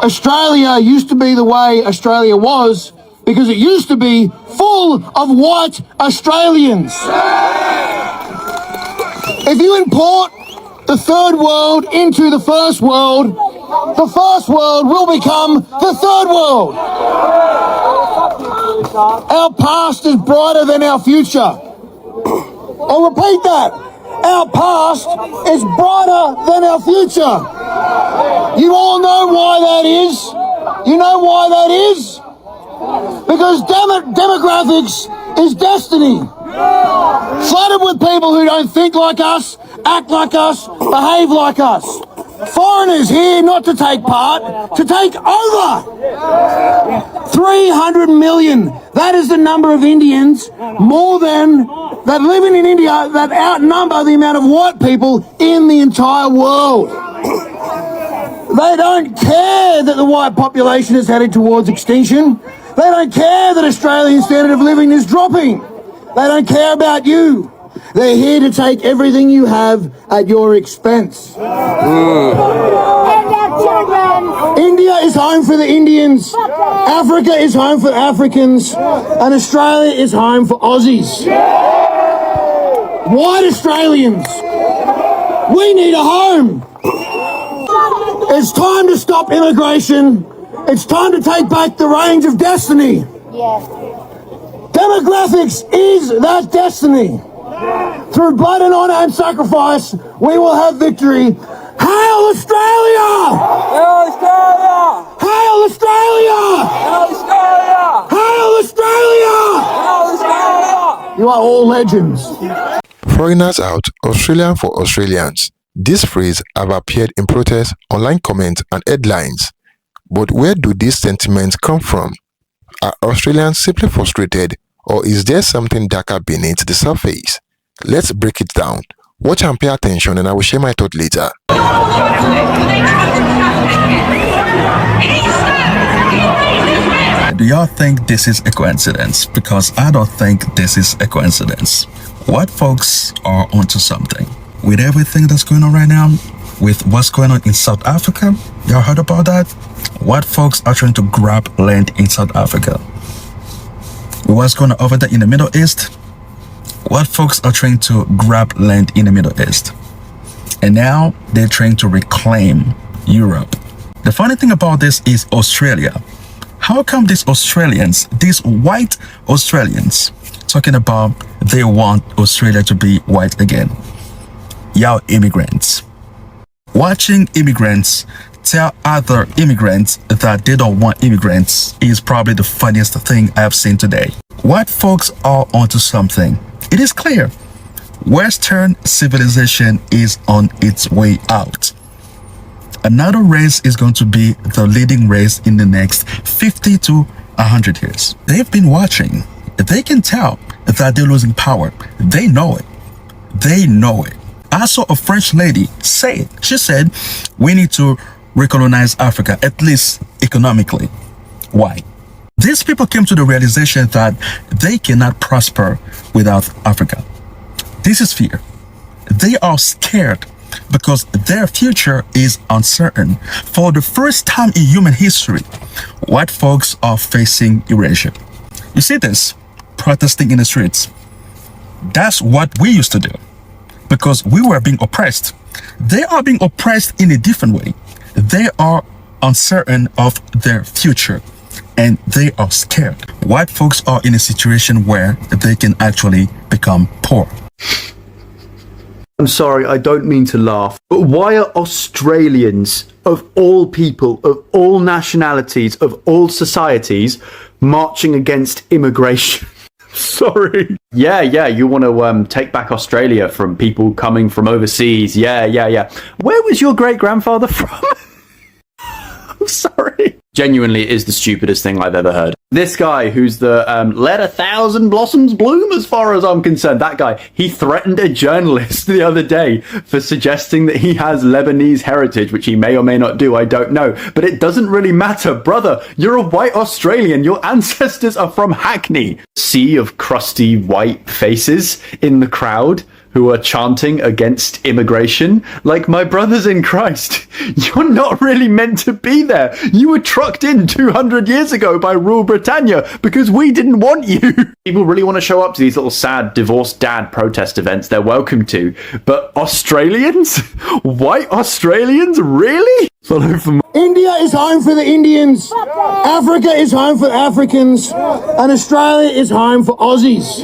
Australia used to be the way Australia was because it used to be full of white Australians. If you import the third world into the first world will become the third world. Our past is brighter than our future. I'll repeat that. Our past is brighter than our future. You all know why that is. You know why that is? Because demographics is destiny. Flooded with people who don't think like us, act like us, behave like us. Foreigners here not to take part, to take over. 300 million. That is the number of Indians more than that living in India that outnumber the amount of white people in the entire world. They don't care that the white population is headed towards extinction. They don't care that Australian standard of living is dropping. They don't care about you. They're here to take everything you have at your expense. India is home for the Indians. Africa is home for Africans. And Australia is home for Aussies. White Australians, we need a home. It's time to stop immigration. It's time to take back the reins of destiny. Demographics is that destiny. Through blood and honour and sacrifice, we will have victory. Hail Australia! Hail Australia! Hail Australia! Hail Australia! Hail Australia! Hail Australia! You are all legends. Foreigners out, Australian for Australians. This phrase have appeared in protests, online comments and headlines. But where do these sentiments come from? Are Australians simply frustrated, or is there something darker beneath the surface? Let's break it down. Watch and pay attention, and I will share my thought later. Do y'all think this is a coincidence? Because I don't think this is a coincidence. White folks are onto something. With everything that's going on right now, with what's going on in South Africa, y'all heard about that? White folks are trying to grab land in South Africa. What's going on over there in the Middle East? White folks are trying to grab land in the Middle East. And now they're trying to reclaim Europe. The funny thing about this is Australia. How come these Australians, these white Australians, talking about they want Australia to be white again? Y'all immigrants. Watching immigrants tell other immigrants that they don't want immigrants is probably the funniest thing I have seen today. White folks are onto something. It is clear. Western civilization is on its way out. Another race is going to be the leading race in the next 50 to 100 years. They've been watching. They can tell that they're losing power. They know it. They know it. I saw a French lady say it. She said, we need to recolonize Africa, at least economically. Why? These people came to the realization that they cannot prosper without Africa. This is fear. They are scared because their future is uncertain. For the first time in human history, white folks are facing erasure. You see this? Protesting in the streets. That's what we used to do because we were being oppressed. They are being oppressed in a different way. They are uncertain of their future and they are scared. White folks are in a situation where they can actually become poor. I'm sorry, I don't mean to laugh, but why are Australians, of all people, of all nationalities, of all societies, marching against immigration? Sorry. Yeah, you want to take back Australia from people coming from overseas. Yeah. Where was your great-grandfather from? I'm sorry. Genuinely, it is the stupidest thing I've ever heard. This guy who's the let 1,000 blossoms bloom as far as I'm concerned, that guy, he threatened a journalist the other day for suggesting that he has Lebanese heritage, which he may or may not do, I don't know. But it doesn't really matter, brother. You're a white Australian. Your ancestors are from Hackney. Sea of crusty white faces in the crowd. who are chanting against immigration. Like, my brothers in Christ, you're not really meant to be there. You were trucked in 200 years ago by Rule Britannia because we didn't want you. People really want to show up to these little sad divorced dad protest events. They're welcome to. But Australians? White Australians? Really? Follow for more. India is home for the Indians, Africa is home for Africans, and Australia is home for Aussies.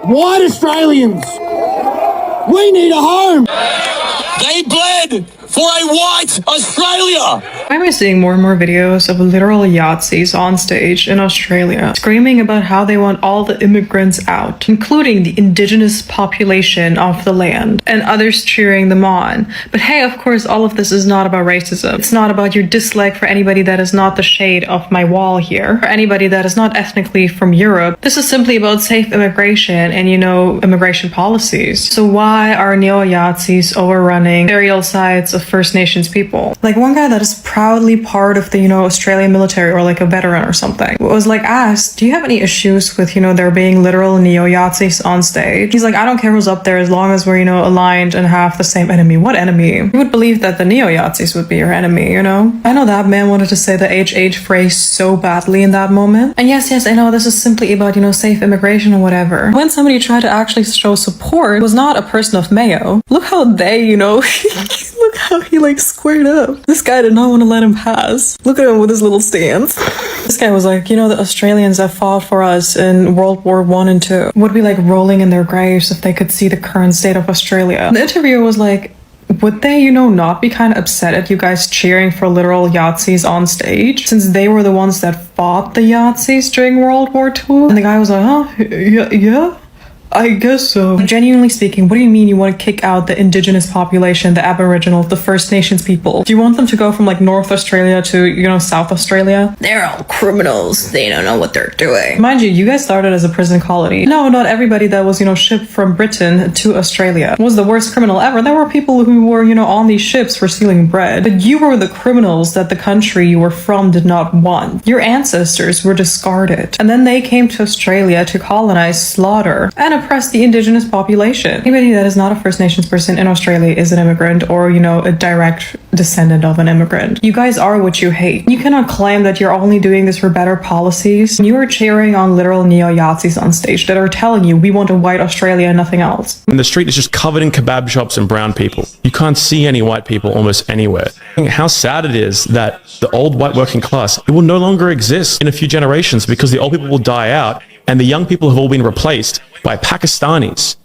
White Australians, we need a home. They bled for a white Australia. Why am I seeing more and more videos of literal Yahtzees on stage in Australia screaming about how they want all the immigrants out, including the indigenous population of the land, and others cheering them on? But hey, of course, all of this is not about racism. It's not about your dislike for anybody that is not the shade of my wall here, or anybody that is not ethnically from Europe. This is simply about safe immigration and, immigration policies. So why are neo-Yahtzees overrunning burial sites of First Nations people? Like, one guy that is proudly part of the, Australian military, or like a veteran or something, was like asked, do you have any issues with, there being literal neo-Yahtzees on stage? He's like, I don't care who's up there as long as we're, aligned and have the same enemy. What enemy? You would believe that the neo-Yahtzees would be your enemy, I know that man wanted to say the HH phrase so badly in that moment. And yes, I know this is simply about, safe immigration or whatever. When somebody tried to actually show support, it was not a person of Mayo. Look how they, look how he squared up. This guy did not want to let him pass. Look at him with his little stance. This guy was like, the Australians that fought for us in World War I and II would be rolling in their graves if they could see the current state of Australia. The interviewer was like, would they, not be kind of upset at you guys cheering for literal Yahtzees on stage, since they were the ones that fought the Yahtzees during World War II? And the guy was like, yeah. I guess so. Genuinely speaking, what do you mean you want to kick out the indigenous population, the aboriginal, the First Nations people? Do you want them to go from North Australia to, South Australia? They're all criminals. They don't know what they're doing. Mind you guys started as a prison colony. No, not everybody that was, shipped from Britain to Australia was the worst criminal ever. There were people who were, on these ships for stealing bread. But you were the criminals that the country you were from did not want. Your ancestors were discarded. And then they came to Australia to colonize, slaughter, and oppress the indigenous population. Anybody that is not a First Nations person in Australia is an immigrant, or, a direct descendant of an immigrant. You guys are what you hate. You cannot claim that you're only doing this for better policies. You are cheering on literal neo-Yahtzees on stage that are telling you we want a white Australia and nothing else. And the street is just covered in kebab shops and brown people. You can't see any white people almost anywhere. How sad it is that the old white working class, it will no longer exist in a few generations, because the old people will die out and the young people have all been replaced by Pakistanis,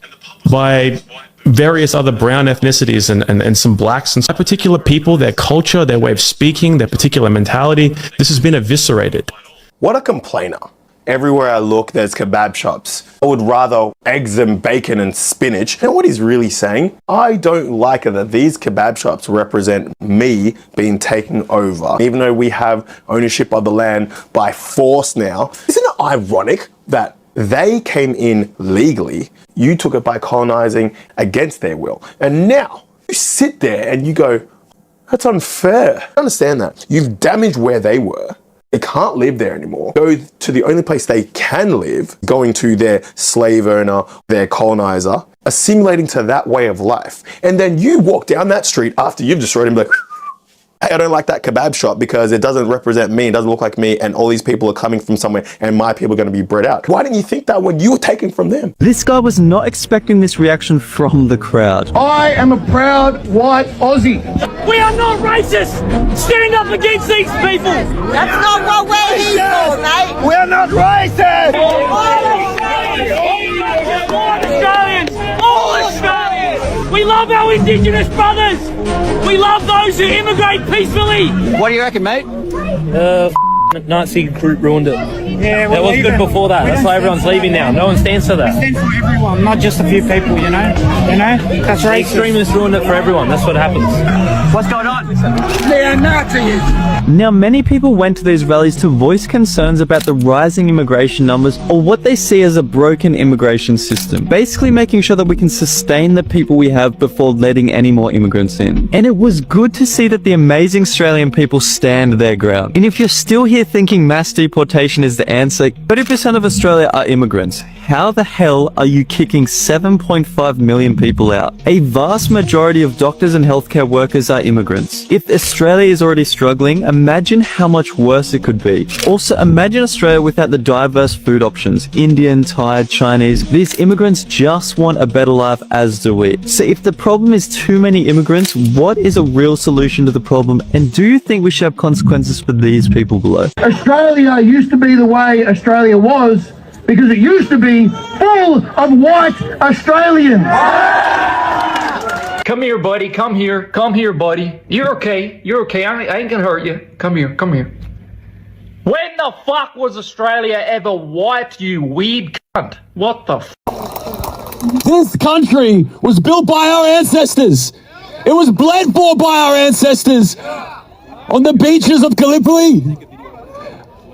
by various other brown ethnicities and some blacks, and particular people, their culture, their way of speaking, their particular mentality. This has been eviscerated. What a complainer. Everywhere I look, there's kebab shops. I would rather eggs and bacon and spinach. You know what he's really saying? I don't like it that these kebab shops represent me being taken over. Even though we have ownership of the land by force now, isn't it ironic that they came in legally, you took it by colonizing against their will, and now you sit there and you go, that's unfair. I understand that. You've damaged where they were. They can't live there anymore. Go to the only place they can live, going to their slave owner, their colonizer, assimilating to that way of life. And then you walk down that street after you've destroyed him, like, hey, I don't like that kebab shop because it doesn't represent me, it doesn't look like me, and all these people are coming from somewhere and my people are going to be bred out. Why didn't you think that when you were taken from them? This guy was not expecting this reaction from the crowd. I am a proud white Aussie. We are not racist. Standing up against these people. That's not what we're here for, mate. We're not racist! All Australians. We love our Indigenous brothers. We love those who immigrate peacefully. What do you reckon, mate? Nazi group ruined it. Yeah, that was good before that. That's why everyone's leaving now. No one stands for that. We stand for everyone, not just a few people, you know? That's right. Extremists ruined it for everyone. That's what happens. What's going on? They are Nazis! Now, many people went to these rallies to voice concerns about the rising immigration numbers, or what they see as a broken immigration system. Basically making sure that we can sustain the people we have before letting any more immigrants in. And it was good to see that the amazing Australian people stand their ground. And if you're still here thinking mass deportation is the answer, 30% of Australia are immigrants. how the hell are you kicking 7.5 million people out? A vast majority of doctors and healthcare workers are immigrants. If Australia is already struggling, imagine how much worse it could be. Also, imagine Australia without the diverse food options. Indian, Thai, Chinese. These immigrants just want a better life, as do we. So if the problem is too many immigrants, what is a real solution to the problem? And do you think we should have consequences for these people below? Australia used to be the way Australia was because it used to be full of white Australians. Come here, buddy. Come here. Come here, buddy. You're okay. You're okay. I ain't gonna hurt you. Come here. Come here. When the fuck was Australia ever white, you weed cunt? What the f? This country was built by our ancestors. It was bled for by our ancestors on the beaches of Gallipoli,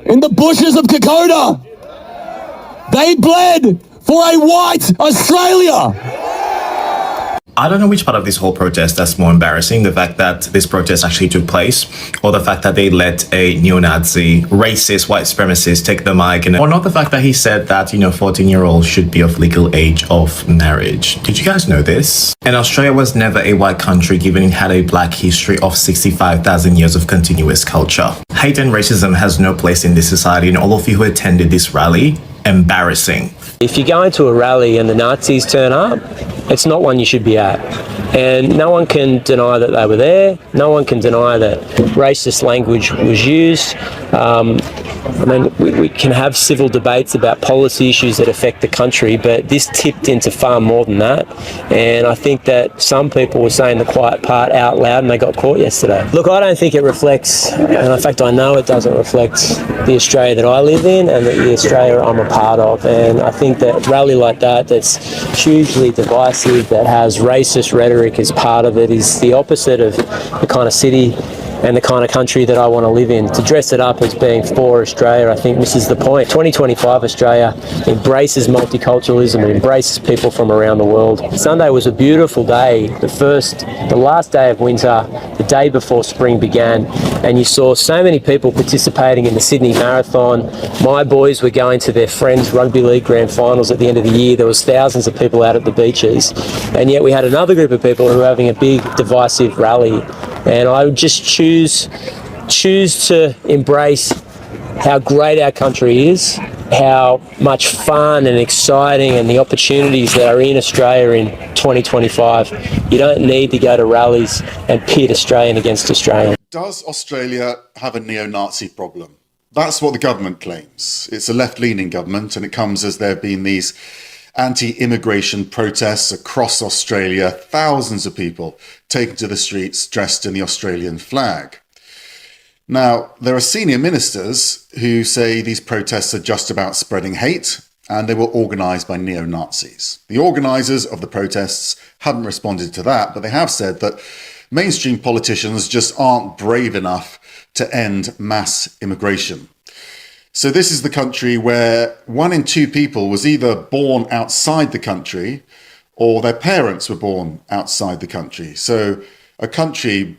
in the bushes of Kokoda. They bled for a white Australia. I don't know which part of this whole protest that's more embarrassing, the fact that this protest actually took place, or the fact that they let a neo-Nazi, racist, white supremacist take the mic, or not the fact that he said that, 14-year-olds should be of legal age of marriage. Did you guys know this? And Australia was never a white country, given it had a black history of 65,000 years of continuous culture. Hate and racism has no place in this society, and all of you who attended this rally, embarrassing. If you go into a rally and the Nazis turn up, it's not one you should be at. And no one can deny that they were there. No one can deny that racist language was used. We can have civil debates about policy issues that affect the country, but this tipped into far more than that. And I think that some people were saying the quiet part out loud and they got caught yesterday. Look, I don't think it reflects, and in fact I know it doesn't reflect the Australia that I live in and the Australia I'm a part of. And I think that a rally like that, that's hugely divisive, that has racist rhetoric as part of it, is the opposite of the kind of city and the kind of country that I want to live in. To dress it up as being for Australia, I think misses the point. 2025 Australia embraces multiculturalism and embraces people from around the world. Sunday was a beautiful day, the last day of winter, the day before spring began, and you saw so many people participating in the Sydney Marathon. My boys were going to their friends' rugby league grand finals at the end of the year. There was thousands of people out at the beaches, and yet we had another group of people who were having a big divisive rally. And I would just choose to embrace how great our country is, how much fun and exciting and the opportunities that are in Australia in 2025. You don't need to go to rallies and pit Australian against Australian. Does Australia have a neo-Nazi problem? That's what the government claims. It's a left-leaning government, and it comes as there have been these anti-immigration protests across Australia, thousands of people taken to the streets dressed in the Australian flag. Now, there are senior ministers who say these protests are just about spreading hate, and they were organised by neo-Nazis. The organisers of the protests haven't responded to that, but they have said that mainstream politicians just aren't brave enough to end mass immigration. So this is the country where 1 in 2 people was either born outside the country or their parents were born outside the country. So a country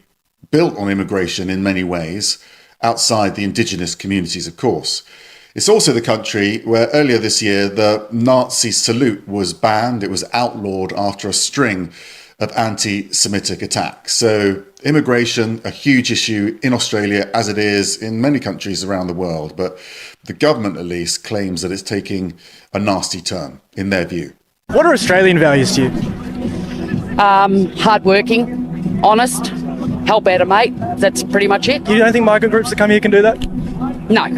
built on immigration in many ways, outside the indigenous communities, of course. It's also the country where earlier this year the Nazi salute was banned. It was outlawed after a string of anti-Semitic attacks. So immigration, a huge issue in Australia, as it is in many countries around the world. But the government, at least, claims that it's taking a nasty turn, in their view. What are Australian values to you? Hardworking, honest, help out a mate. That's pretty much it. You don't think migrant groups that come here can do that? No.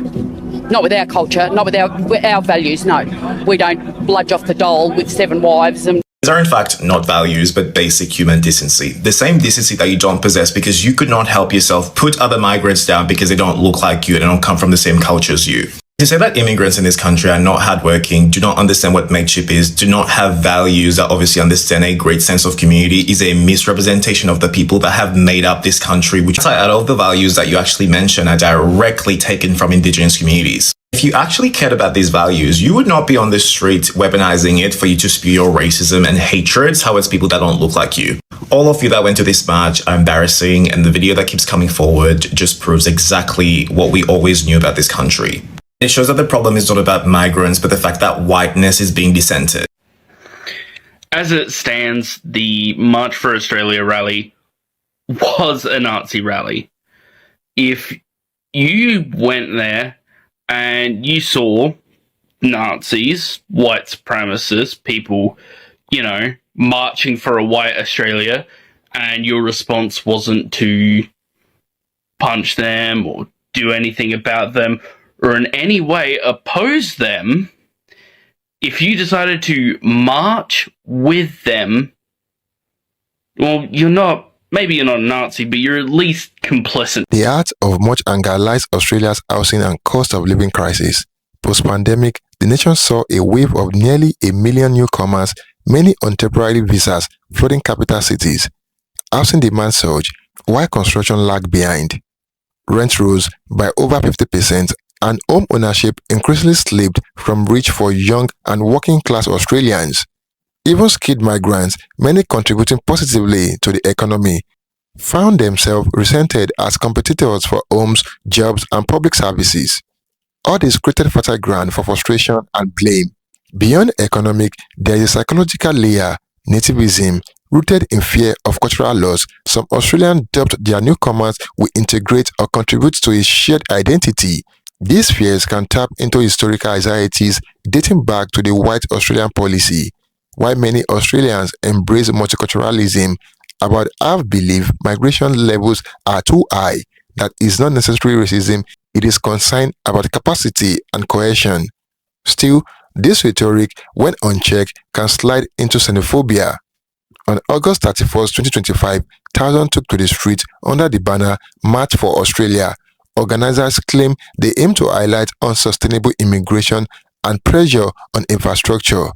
Not with our culture, not with our values, no. We don't bludge off the dole with 7 wives and... These are in fact not values, but basic human decency. The same decency that you don't possess because you could not help yourself put other migrants down because they don't look like you and they don't come from the same culture as you. To say that immigrants in this country are not hardworking, do not understand what mateship is, do not have values that obviously understand a great sense of community is a misrepresentation of the people that have made up this country, which out of the values that you actually mentioned are directly taken from indigenous communities. If you actually cared about these values, you would not be on the street weaponizing it for you to spew your racism and hatred towards people that don't look like you. All of you that went to this march are embarrassing, and the video that keeps coming forward just proves exactly what we always knew about this country. It shows that the problem is not about migrants, but the fact that whiteness is being dissented. As it stands, the March for Australia rally was a Nazi rally. If you went there and you saw Nazis, white supremacists, people, you know, marching for a white Australia, and your response wasn't to punch them or do anything about them or in any way oppose them, if you decided to march with them, well, maybe you're not a Nazi, but you're at least complicit. The heart of much anger lies Australia's housing and cost of living crisis. Post-pandemic, the nation saw a wave of nearly 1 million newcomers, many on temporary visas, flooding capital cities. Housing demand surged, while construction lagged behind. Rent rose by over 50%, and home ownership increasingly slipped from reach for young and working-class Australians. Even skilled migrants, many contributing positively to the economy, found themselves resented as competitors for homes, jobs, and public services. All this created fertile ground for frustration and blame. Beyond economic, there is a psychological layer, nativism, rooted in fear of cultural loss. Some Australians doubt their newcomers will integrate or contribute to a shared identity. These fears can tap into historical anxieties dating back to the white Australian policy. While many Australians embrace multiculturalism, about half believe migration levels are too high. That is not necessarily racism, it is concern about capacity and cohesion. Still, this rhetoric, when unchecked, can slide into xenophobia. On August 31, 2025, thousands took to the streets under the banner March for Australia. Organizers claim they aim to highlight unsustainable immigration and pressure on infrastructure.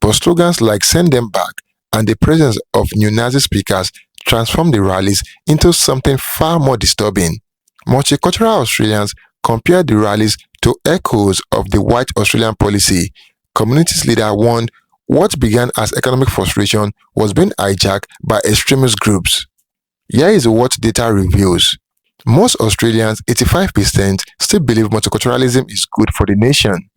But slogans like "Send them back" and the presence of neo-Nazi speakers transform the rallies into something far more disturbing. Multicultural Australians compare the rallies to echoes of the white Australian policy. Communities leaders warned what began as economic frustration was being hijacked by extremist groups. Here is what data reveals. Most Australians, 85%, still believe multiculturalism is good for the nation.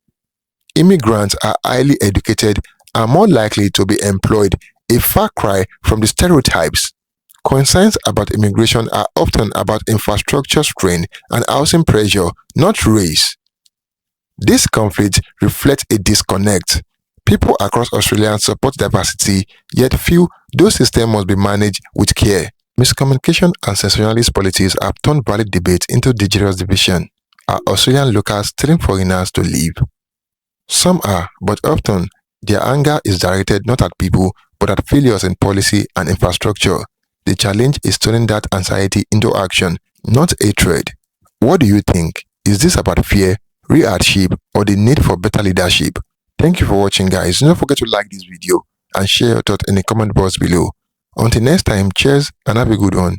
Immigrants are highly educated and more likely to be employed, a far cry from the stereotypes. Concerns about immigration are often about infrastructure strain and housing pressure, not race. This conflict reflects a disconnect. People across Australia support diversity, yet feel those systems must be managed with care. Miscommunication and sensationalist politics have turned valid debate into dangerous division. Are Australian locals telling foreigners to leave? Some are, but often their anger is directed not at people, but at failures in policy and infrastructure. The challenge is turning that anxiety into action, not hatred. What do you think? Is this about fear, real hardship, or the need for better leadership? Thank you for watching, guys. Don't forget to like this video and share your thoughts in the comment box below. Until next time, cheers and have a good one.